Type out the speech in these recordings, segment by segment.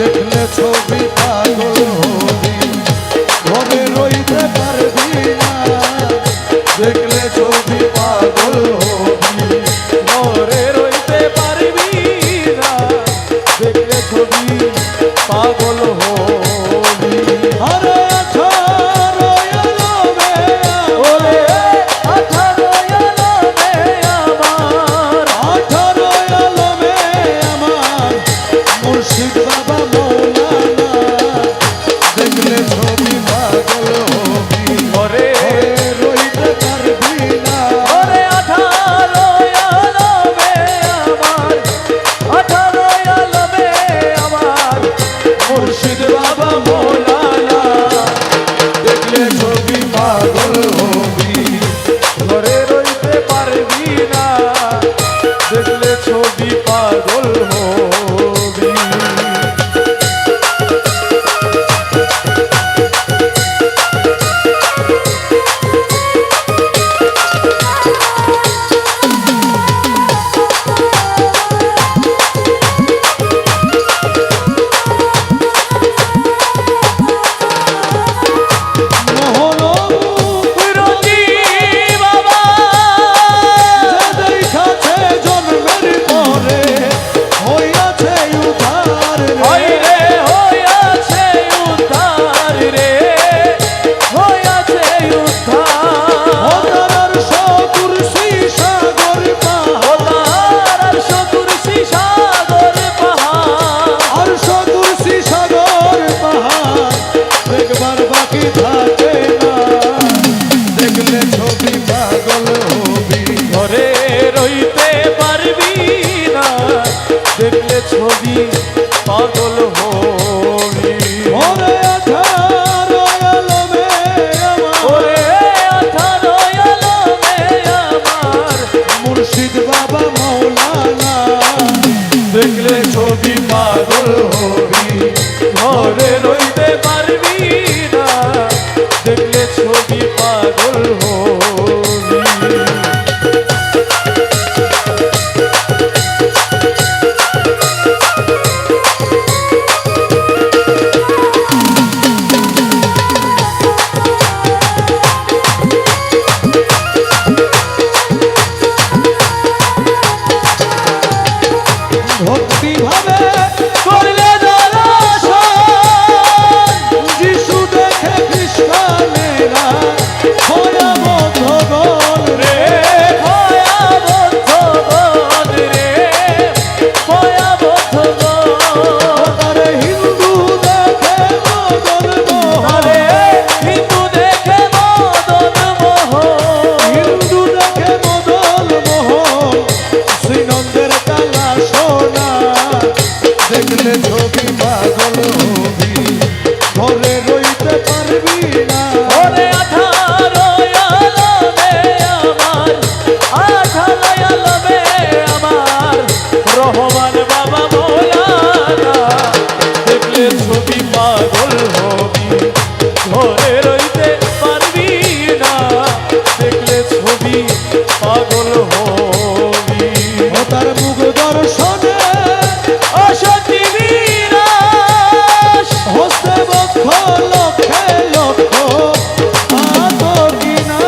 দেখলে ছবি পাগল হবি ঘরে রইতে পারবি না দেখলে ছবি পাগল হবি ঘরে রইতে পারবি না দেখলে ছবি পাগল হবি। আরে আঠারো আলমে ওরে 18 আলমে আমার 18 আলমে আমার মুর্শিদ বাবা মৌলানা দেখলে ছবি পাগল হবি ঘরে রইতে পারবি না ওরে 18 আলমে আমার 18 আলমে আমার মুর্শিদ বাবা মৌলানা দেখলে ছবি পাগল হবি ঘরে রইতে পারবি না দেখলে ছবি পাগল হবি। রতি বাবা হইরে হইয়াছে উদ্ধার রে হইয়াছে উদ্ধার ওতার সকুরসি সাগর পাহাড় একবার বাকি থাকে না দেখলে ছবি পাগল হবি ঘরে রইতে পারবি না দেখলে ছবি পাগল হবি। ওরে 18 আলমে আমার ওরে 18 আলমে আমার মুর্শিদ বাবা মৌলানা দেখলে ছবি পাগল হবি ঘরে রইতে পারবি না দেখলে ছবি পাগল হবি। ভক্তি ভাবে করলে দর্শন যিশু দেখে খ্রিস্টানেরা ভয়াবহ রে ভয়াবহ রে ভয়াবহ তারে হিন্দু দেখে মদন মোহন আরে হিন্দু দেখে মদন মোহন হিন্দু দেখে মদন মোহন শ্রীনন্দের কালা সোনা দেখলে ছবি পাগল হবি ঘরে রইতে পারবি না ওরে 18 আলমে আমার 18 আলমে আমার রহমান বাবা মৌলানা দেখলে ছবি পাগল হবি ঘরে রইতে পারবি না দেখলে ছবি পাগল হবি। ও তার মুখ দর্শনে অসতি বিনাশ হস্তে বক্ষ লক্ষে লক্ষ আতর কিনা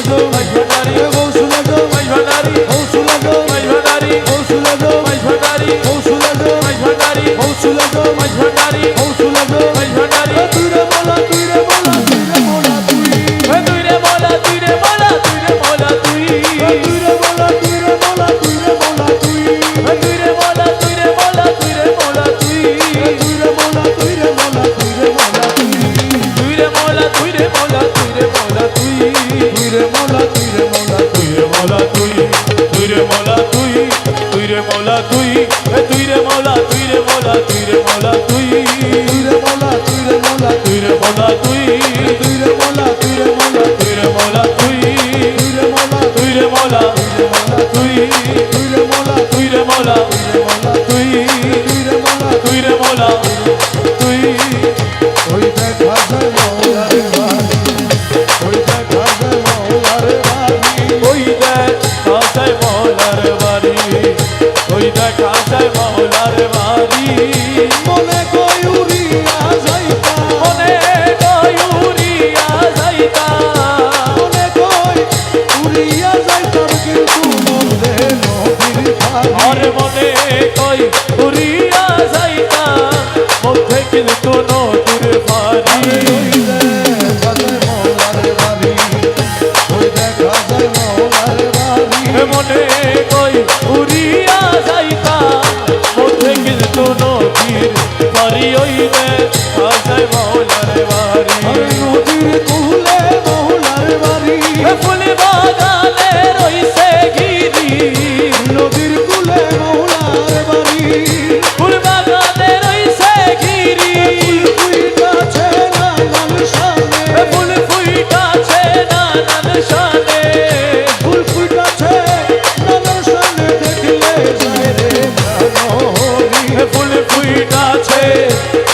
গো মাইভান্ডারি গৌসুলা গো মাইভান্ডারি গৌসুলা গো মাইভান্ডারি গৌসুলা গো মাইভান্ডারি গৌসুলা গো মাইভান্ডারি গৌসুলা গো মাইভান্ডারি গৌসুলা গো মাইভান্ডারি তুই রে মোলা তুই রে মোলা তুই রে মোলা তুই তুই রে মোলা তুই রে মোলা তুই রে মোলা তুই তুই রে মোলা তুই রে মোলা তুই রে মোলা তুই তুই রে মোলা তুই রে মোলা তুই রে মোলা তুই তুই রে মোলা তুই রে মোলা তুই রে মোলা তুই তুই রে মোলা তুই রে মোলা তুই রে মোলা তুই তুই রে মোলা তুই রে মোলা তুই রে মোলা তুই তুই রে মোলা তুই তুই রে মোলা তুই তুই রে মোলা তুই রে মোলা তুই রে মোলা তুই তুই রে মোলা তুই রে মোলা তুই রে মোলা তুই তুই রে মোলা তুই রে মোলা তুই রে মোলা তুই তুই রে মোলা তুই রে মোলা তুই তুই রে মোলা তুই রে মোলা তুই তুই রে মোলা তুই রে মোলা তুই ওই দেখা যায় মৌলার বাড়ি ওই দেখা যায় মৌলার বাড়ি ওই দেখ কাসাই মৌলার বাড়ি ওই দেখ কাসাই মৌলার বাড়ি মনে কই উড়িয়া যাইতা মনে কয়ুরিয়া যাইতা মনে কই উড়িয়া যাইতাম কিন্তু মধ্যে নদীর পানি আর মনে কই উড়িয়া যাইতা মধ্যে কিন্তু নদীর পানি ওই দেখা যায় মৌলার বাড়ি ওই দেখা যায় মৌলার বাড়ি মনে কই উড়িয়া যাইতা মধ্যে কিন্তু নদীর বাড়ি ওই দেখ কাসাই মৌলার বাড়ি আর নদীর কুলে মৌলার বাড়ি ফুল বাগানে রইছে গিরি নদীর কুলে মৌলার বাড়ি ফুল বাগানে রইছে গিরি ফুইটাছে নানান শানে ফুল ফুইটাছে নানান শানে ফুল ফুইটাছে নানান শানে দেখলে যায় রে প্রাণহরি ফুল ফুইটাছে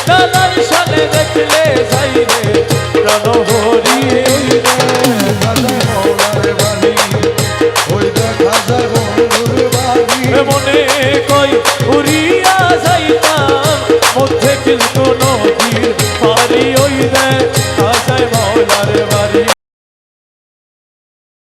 নানান শানে দেখলে যাই রে